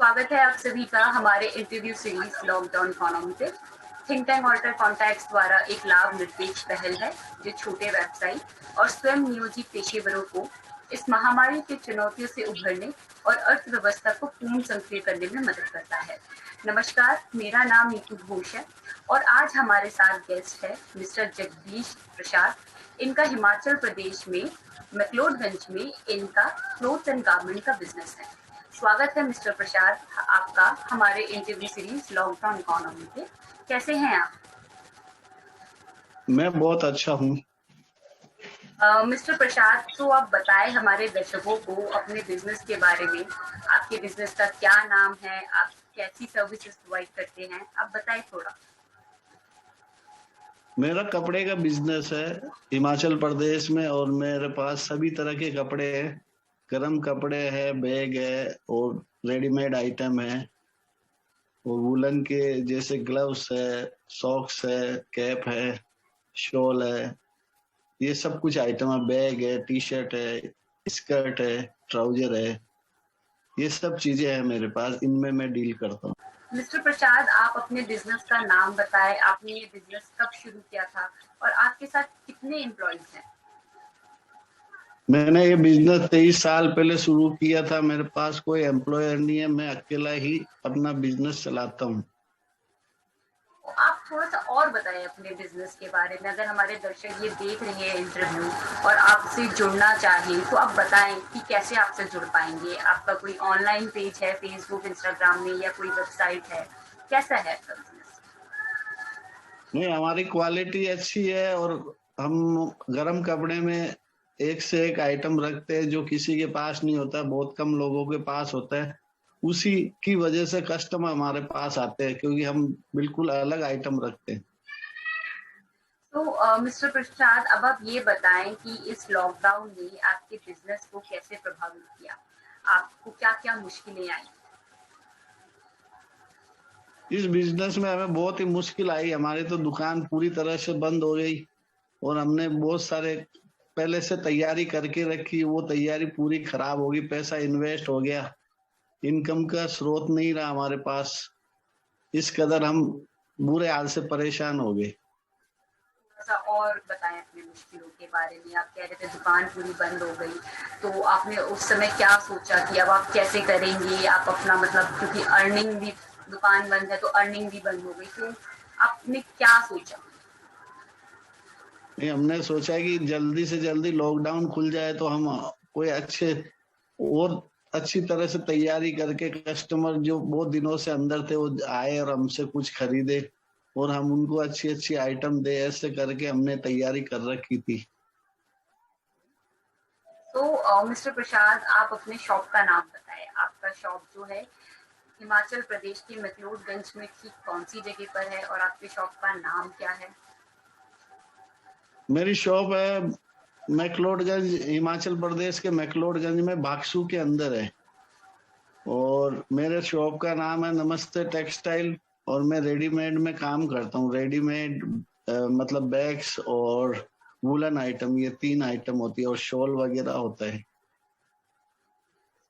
स्वागत है आप सभी का हमारे इंटरव्यू सीरीज लॉकडाउन इकोनॉमी पे। थिंक टैंक ऑल्टर कॉन्टैक्ट्स द्वारा एक लाभ निरपेक्ष पहल है जो छोटे व्यवसायी और स्वयं नियोजित पेशेवरों को इस महामारी की चुनौतियों से उभरने और अर्थव्यवस्था को पूर्ण सक्रिय करने में मदद करता है। नमस्कार, मेरा नाम नीतू घोष है और आज हमारे साथ गेस्ट है मिस्टर जगदीश प्रसाद। इनका हिमाचल प्रदेश में मैक्लोडगंज में इनका क्लोथ्स एंड गारमेंट का बिजनेस है। स्वागत है मिस्टर प्रसाद आपका हमारे इंटरव्यू सीरीज लॉकडाउन इकोनॉमी पे। कैसे हैं आप? मैं बहुत अच्छा हूँ। मिस्टर प्रसाद, तो आप बताएं हमारे दर्शकों को अपने बिजनेस के बारे में। आपके बिजनेस का क्या नाम है, आप कैसी सर्विसेज प्रोवाइड करते हैं, आप बताएं थोड़ा। मेरा कपड़े का बिजनेस है हिमाचल प्रदेश में और मेरे पास सभी तरह के कपड़े हैं। गर्म कपड़े है, बैग है और रेडीमेड आइटम है और वुलन के जैसे ग्लव्स है, सॉक्स है, कैप है, शॉल है, ये सब कुछ आइटम है। बैग है, टी शर्ट है, स्कर्ट है, ट्राउजर है, ये सब चीजें हैं मेरे पास, इनमें मैं डील करता हूँ। मिस्टर प्रसाद, आप अपने बिजनेस का नाम बताएं। आपने ये बिजनेस कब शुरू किया था और आपके साथ कितने एम्प्लॉइज हैं? मैंने ये बिजनेस 23 साल पहले शुरू किया था। मेरे पास कोई एम्प्लॉयर नहीं है, मैं अकेला ही अपना बिजनेस चलाता हूँ। आप थोड़ा सा और बताएं अपने बिजनेस के बारे में। अगर हमारे दर्शक ये देख रहे हैं इंटरव्यू और आपसे जुड़ना चाहें तो आप बताएं कि कैसे आपसे जुड़ पाएंगे। आपका कोई ऑनलाइन पेज है फेसबुक, इंस्टाग्राम में, या कोई वेबसाइट है? कैसा है आपका बिजनेस? नहीं, हमारी क्वालिटी अच्छी है और हम गर्म कपड़े में एक से एक आइटम रखते हैं जो किसी के पास नहीं होता, बहुत कम लोगों के पास होता है। उसी की वजह से कस्टमर हमारे पास आते हैं क्योंकि हम बिल्कुल अलग आइटम रखते हैं। तो मिस्टर प्रसाद, अब आप ये बताएं कि इस लॉकडाउन ने आपके बिजनेस को कैसे प्रभावित किया, आपको क्या क्या मुश्किलें आई? इस बिजनेस में हमें बहुत ही मुश्किल आई। हमारी तो दुकान पूरी तरह से बंद हो गई और हमने बहुत सारे पहले से तैयारी करके रखी, वो तैयारी पूरी खराब होगी, पैसा इन्वेस्ट हो गया, इनकम का स्रोत नहीं रहा हमारे पास। इस कदर हम बुरे हाल से परेशान हो गए। थोड़ा सा और बताएं अपनी मुश्किलों के बारे में। आप कह रहे थे दुकान पूरी बंद हो गई, तो आपने उस समय क्या सोचा कि अब आप कैसे करेंगे? आप अपना मतलब, क्योंकि अर्निंग भी, दुकान बंद है तो अर्निंग भी बंद हो गई, तो आपने क्या सोचा? नहीं, हमने सोचा कि जल्दी से जल्दी लॉकडाउन खुल जाए तो हम कोई अच्छे और अच्छी तरह से तैयारी करके कस्टमर जो बहुत दिनों से अंदर थे वो आए और हमसे कुछ खरीदे और हम उनको अच्छी अच्छी आइटम दे। ऐसे करके हमने तैयारी कर रखी थी। तो मिस्टर प्रसाद, आप अपने शॉप का नाम बताएं। आपका शॉप जो है हिमाचल प्रदेश के मैक्लोडगंज में ठीक कौन सी जगह पर है और आपके शॉप का नाम क्या है? मेरी शॉप है मैक्लोडगंज, हिमाचल प्रदेश के मैक्लोडगंज में, भागसू के अंदर है और मेरे शॉप का नाम है नमस्ते टेक्सटाइल और मैं रेडीमेड में काम करता हूँ। रेडीमेड मतलब बैग्स और वुलन आइटम, ये 3 आइटम होती है और शॉल वगैरह होता है।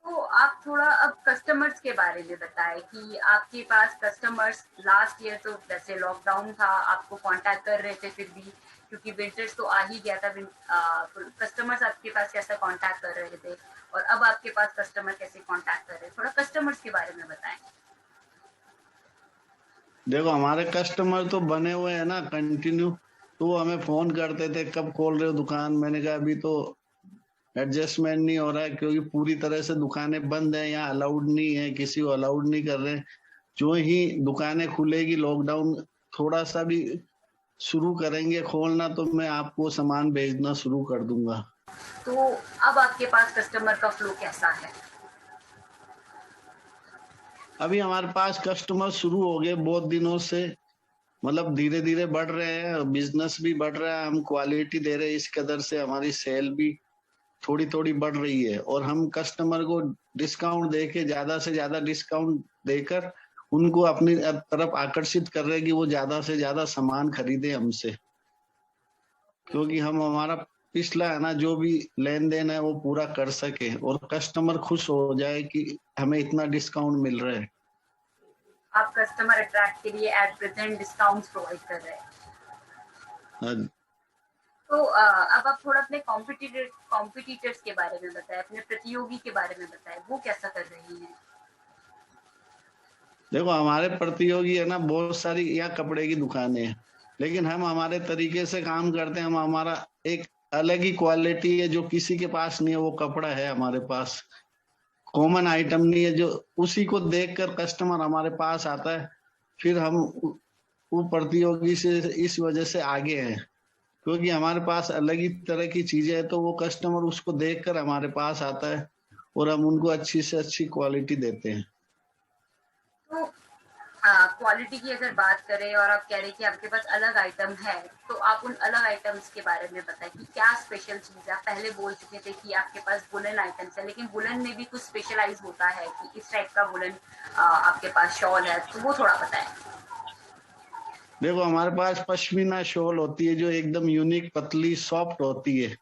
तो आप थोड़ा अब कस्टमर्स के बारे में बताएं कि आपके पास कस्टमर्स लास्ट ईयर तो वैसे लॉकडाउन था, आपको कांटेक्ट कर रहे थे, फिर भी क्योंकि विंटर्स तो आ ही गया था, तो कस्टमर्स आपके पास कैसा कांटेक्ट कर रहे थे और अब आपके पास कस्टमर कैसे कांटेक्ट कर रहे हैं? थोड़ा कस्टमर्स के बारे में बताएं। देखो, हमारे कस्टमर तो बने हुए हैं ना कंटिन्यू, तो वो हमें फोन करते थे कब खोल रहे हो दुकान। मैंने कहा अभी तो एडजस्टमेंट नहीं हो रहा है क्योंकि पूरी तरह से दुकानें बंद है, यहाँ अलाउड नहीं है, किसी को अलाउड नहीं कर रहे। जो ही दुकानें खुलेगी, लॉकडाउन थोड़ा सा भी शुरू करेंगे खोलना, तो मैं आपको सामान भेजना शुरू कर दूंगा। तो अब आपके पास कस्टमर का फ्लो कैसा है? अभी हमारे पास कस्टमर शुरू हो गए बहुत दिनों से, मतलब धीरे धीरे बढ़ रहे हैं, बिजनेस भी बढ़ रहा है, हम क्वालिटी दे रहे हैं, इस कदर से हमारी सेल भी थोड़ी थोड़ी बढ़ रही है और हम कस्टमर को डिस्काउंट देके, ज्यादा से ज्यादा डिस्काउंट देकर उनको अपनी तरफ आकर्षित कर रहे हैं कि वो ज्यादा से ज्यादा सामान खरीदे हमसे, क्योंकि हम हमारा पिछला है ना जो भी लेन देन है वो पूरा कर सके और कस्टमर खुश हो जाए कि हमें इतना डिस्काउंट मिल रहा है। आप कस्टमर अट्रैक्ट के लिए एट प्रेजेंट डिस्काउंट्स प्रोवाइड कर रहे हैं। हाँ, तो अब आप थोड़ा अपने कॉम्पिटिटर्स के बारे में बताएं, अपने प्रतियोगी के बारे में बताएं, वो कैसा कर रही हैं। देखो हमारे प्रतियोगी है ना बहुत सारी यहाँ कपड़े की दुकानें हैं, लेकिन हम हमारे तरीके से काम करते हैं। हम हमारा एक अलग ही क्वालिटी है जो किसी के पास नहीं है, वो कपड़ा है हमारे पास। कॉमन आइटम नहीं है जो उसी को देखकर कस्टमर हमारे पास आता है। फिर हम वो प्रतियोगी से इस वजह से आगे हैं, क्योंकि हमारे पास अलग ही तरह की चीजें हैं, तो वो कस्टमर उसको देखकर हमारे पास आता है और हम उनको अच्छी से अच्छी क्वालिटी देते हैं। तो क्वालिटी की अगर बात करें और आप कह रहे हैं कि आपके पास अलग आइटम है, तो आप उन अलग आइटम्स के बारे में बताएं कि क्या स्पेशल चीज है। आप पहले बोल चुके थे कि आपके पास वुलन आइटम्स है, लेकिन वुलन में भी कुछ स्पेशलाइज होता है कि इस टाइप का वुलन आपके पास शॉल है, तो वो थोड़ा बताएं। देखो हमारे पास पश्मीना शॉल होती है जो एकदम यूनिक पतली सॉफ्ट होती है,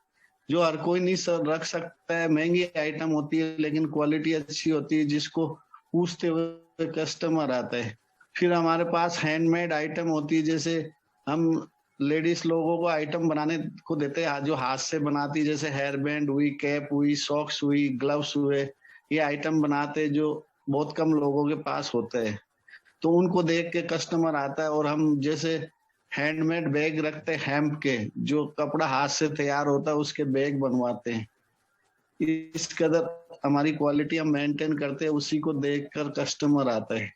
जो हर कोई नहीं सर रख सकता है। महंगी आइटम होती है लेकिन क्वालिटी अच्छी होती है, जिसको पूछते हुए कस्टमर आता है। फिर हमारे पास हैंडमेड आइटम होती है, जैसे हम लेडीज लोगों को आइटम बनाने को देते हैं जो हाथ से बनाती है, जैसे हेयर बैंड हुई, कैप हुई, सॉक्स हुई, ग्लव्स हुए। ये आइटम बनाते हैं जो बहुत कम लोगों के पास होते हैं, तो उनको देख के कस्टमर आता है। और हम जैसे हैंडमेड बैग रखते हैं, हेम्प के, जो कपड़ा हाथ से तैयार होता है उसके बैग बनवाते हैं। इस कदर हमारी क्वालिटी हम मेंटेन करते हैं, उसी को देखकर कस्टमर आता है।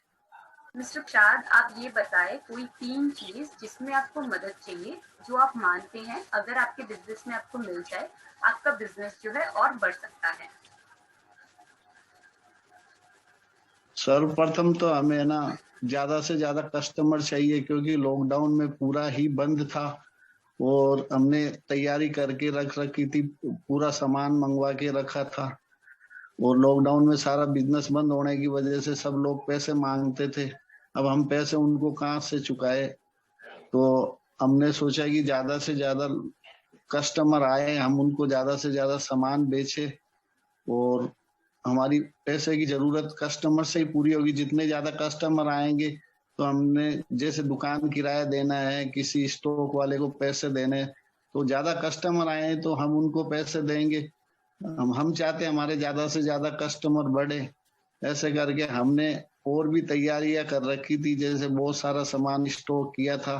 मिस्टर प्रसाद, आप ये बताएं कोई 3 चीज जिसमें आपको मदद चाहिए, जो आप मानते हैं अगर आपके बिजनेस में आपको मिल जाए, आपका बिजनेस जो है और बढ़ सकता है। सर्वप्रथम तो हमें ना ज्यादा से ज्यादा कस्टमर चाहिए, क्योंकि लॉकडाउन में पूरा ही बंद था और हमने तैयारी करके रख रखी थी, पूरा सामान मंगवा के रखा था। और लॉकडाउन में सारा बिजनेस बंद होने की वजह से सब लोग पैसे मांगते थे। अब हम पैसे उनको कहाँ से चुकाए, तो हमने सोचा कि ज्यादा से ज्यादा कस्टमर आए, हम उनको ज्यादा से ज्यादा सामान बेचे और हमारी पैसे की जरूरत कस्टमर से ही पूरी होगी। जितने ज्यादा कस्टमर आएंगे तो हमने जैसे दुकान किराया देना है, किसी स्टॉक वाले को पैसे देने हैं, तो ज्यादा कस्टमर आए तो हम उनको पैसे देंगे। हम चाहते हैं हमारे ज्यादा से ज्यादा कस्टमर बढ़े। ऐसे करके हमने और भी तैयारियां कर रखी थी, जैसे बहुत सारा सामान स्टॉक किया था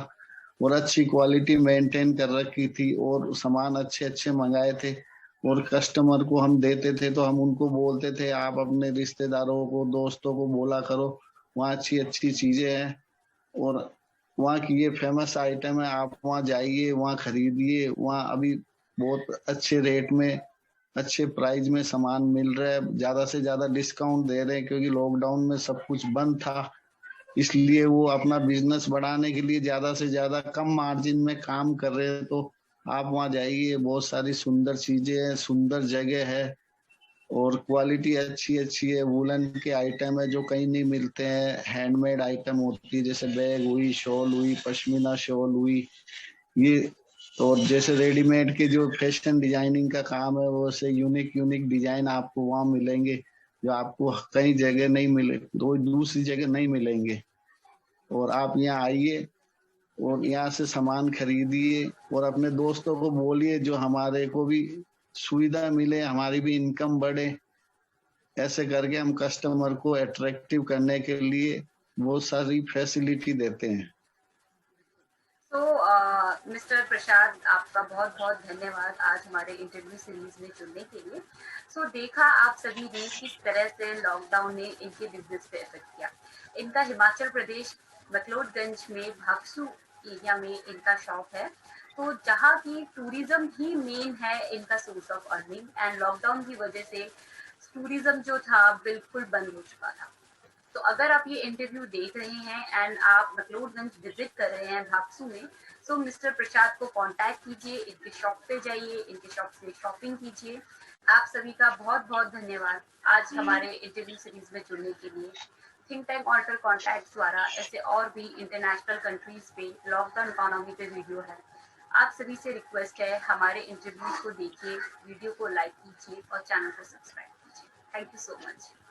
और अच्छी क्वालिटी मेंटेन कर रखी थी और सामान अच्छे अच्छे मंगाए थे। और कस्टमर को हम देते थे तो हम उनको बोलते थे आप अपने रिश्तेदारों को, दोस्तों को बोला करो, वहाँ अच्छी अच्छी चीजें हैं और वहाँ की ये फेमस आइटम है, आप वहाँ जाइए, वहाँ खरीदिए। वहाँ अभी बहुत अच्छे रेट में, अच्छे प्राइस में सामान मिल रहा है, ज्यादा से ज्यादा डिस्काउंट दे रहे हैं, क्योंकि लॉकडाउन में सब कुछ बंद था। इसलिए वो अपना बिजनेस बढ़ाने के लिए ज्यादा से ज्यादा कम मार्जिन में काम कर रहे हैं। तो आप वहाँ जाइए, बहुत सारी सुंदर चीजें हैं, सुंदर जगह है और क्वालिटी अच्छी अच्छी है। वुलन के आइटम है जो कहीं नहीं मिलते हैं। हैंडमेड आइटम होती है, जैसे बैग हुई, शॉल हुई, पश्मीना शॉल हुई, ये। और जैसे रेडीमेड के जो फैशन डिजाइनिंग का काम है, वो से यूनिक यूनिक डिजाइन आपको वहाँ मिलेंगे, जो आपको कई जगह नहीं मिले, दो दूसरी जगह नहीं मिलेंगे। और आप यहाँ आइए और यहाँ से सामान खरीदिए और अपने दोस्तों को बोलिए, जो हमारे को भी सुविधा मिले, हमारी भी इनकम बढ़े। ऐसे करके हम कस्टमर को अट्रैक्टिव करने के लिए बहुत सारी फैसिलिटी देते हैं। तो मिस्टर प्रसाद, आपका बहुत बहुत धन्यवाद आज हमारे इंटरव्यू सीरीज में जुड़ने के लिए। देखा आप सभी ने किस तरह से लॉकडाउन ने इनके बिजनेस पे इफेक्ट किया। इनका हिमाचल प्रदेश मकलोडगंज में भागसू एरिया में इनका शॉप है, तो जहाँ की टूरिज्म ही मेन है इनका source of earning, and lockdown की वजह से टूरिज्म जो था बिल्कुल बंद हो चुका था। तो अगर आप ये इंटरव्यू देख रहे हैं एंड आप मकलोडगंज विजिट कर रहे हैं भागसू में, सो मिस्टर प्रसाद को कांटेक्ट कीजिए, इनके शॉप पे जाइए, इनके शॉप से शॉपिंग कीजिए। आप सभी का बहुत बहुत धन्यवाद आज हमारे इंटरव्यू सीरीज में जुड़ने के लिए। थिंक टैंक ऑल्टर कॉन्टैक्ट द्वारा ऐसे और भी इंटरनेशनल कंट्रीज पे लॉकडाउन इकोनॉमी पे वीडियो है। आप सभी से रिक्वेस्ट है, हमारे इंटरव्यूज को देखिए, वीडियो को लाइक कीजिए और चैनल को सब्सक्राइब कीजिए। Thank you so much.